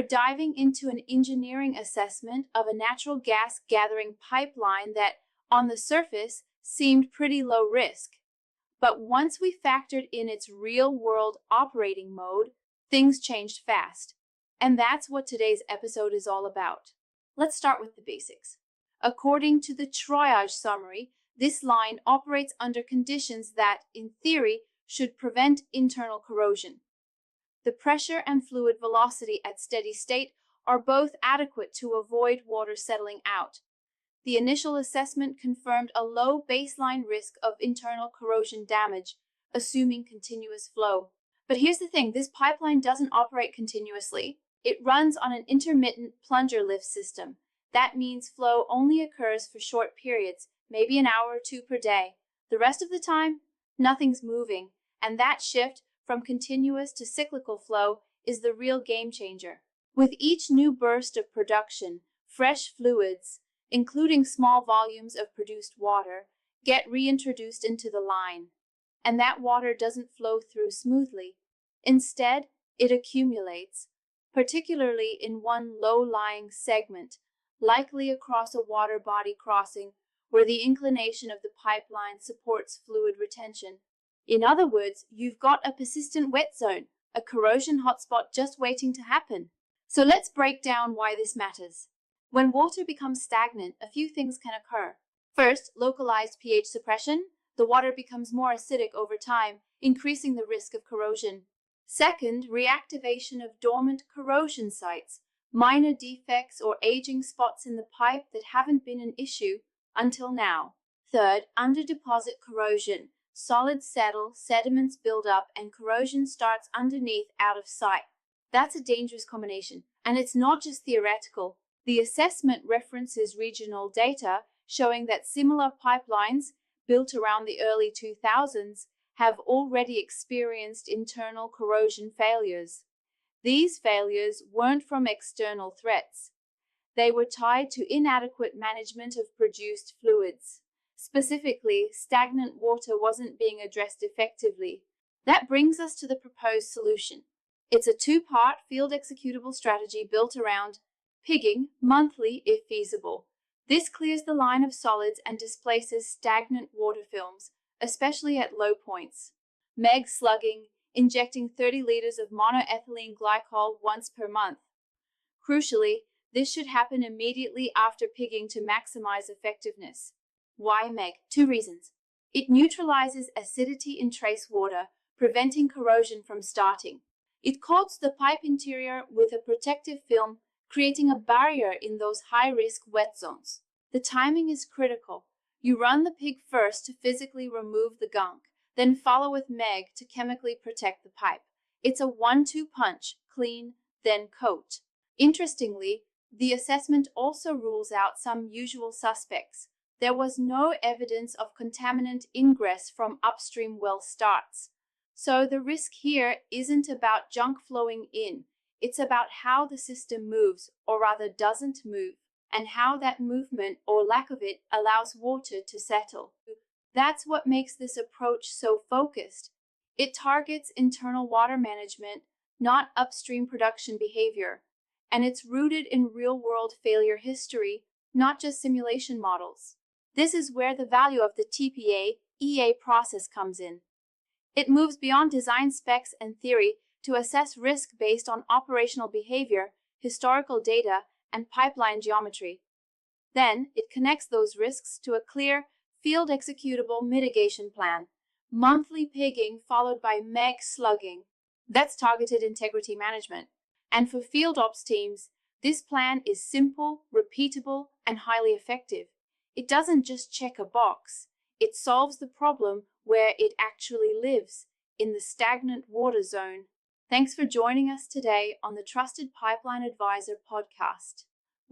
diving into an engineering assessment of a natural gas gathering pipeline that, on the surface, seemed pretty low risk. But once we factored in its real-world operating mode, things changed fast. And that's what today's episode is all about. Let's start with the basics. According to the TRIAGE summary, this line operates under conditions that, in theory, should prevent internal corrosion. The pressure and fluid velocity at steady state are both adequate to avoid water settling out. The initial assessment confirmed a low baseline risk of internal corrosion damage, assuming continuous flow. But here's the thing, this pipeline doesn't operate continuously. It runs on an intermittent plunger lift system. That means flow only occurs for short periods, maybe an hour or two per day. The rest of the time, nothing's moving, and that shift from continuous to cyclical flow is the real game changer. With each new burst of production, fresh fluids, including small volumes of produced water, get reintroduced into the line, and that water doesn't flow through smoothly. Instead, it accumulates, particularly in one low-lying segment, likely across a water body crossing where the inclination of the pipeline supports fluid retention. In other words, you've got a persistent wet zone, a corrosion hotspot just waiting to happen. So let's break down why this matters. When water becomes stagnant, a few things can occur. First, localized pH suppression. The water becomes more acidic over time, increasing the risk of corrosion. Second, reactivation of dormant corrosion sites, minor defects or aging spots in the pipe that haven't been an issue until now. Third, under-deposit corrosion. Solids settle, sediments build up, and corrosion starts underneath out of sight. That's a dangerous combination, and it's not just theoretical. The assessment references regional data showing that similar pipelines built around the early 2000s have already experienced internal corrosion failures. These failures weren't from external threats. They were tied to inadequate management of produced fluids. Specifically, stagnant water wasn't being addressed effectively. That brings us to the proposed solution. It's a two-part field executable strategy built around pigging monthly if feasible. This clears the line of solids and displaces stagnant water films, especially at low points. MEG slugging, injecting 30 liters of monoethylene glycol once per month. Crucially, this should happen immediately after pigging to maximize effectiveness. Why MEG? Two reasons. It neutralizes acidity in trace water, preventing corrosion from starting. It coats the pipe interior with a protective film, creating a barrier in those high-risk wet zones. The timing is critical. You run the pig first to physically remove the gunk, then follow with MEG to chemically protect the pipe. It's a 1-2 punch, clean, then coat. Interestingly, the assessment also rules out some usual suspects. There was no evidence of contaminant ingress from upstream well starts. So the risk here isn't about junk flowing in. It's about how the system moves, or rather doesn't move, and how that movement or lack of it allows water to settle. That's what makes this approach so focused. It targets internal water management, not upstream production behavior. And it's rooted in real-world failure history, not just simulation models. This is where the value of the TPA EA process comes in. It moves beyond design specs and theory to assess risk based on operational behavior, historical data, and pipeline geometry. Then, it connects those risks to a clear, field executable mitigation plan. Monthly pigging followed by MEG slugging. That's targeted integrity management. And for field ops teams, this plan is simple, repeatable, and highly effective. It doesn't just check a box. It solves the problem where it actually lives, in the stagnant water zone. Thanks for joining us today on the Trusted Pipeline Advisor podcast.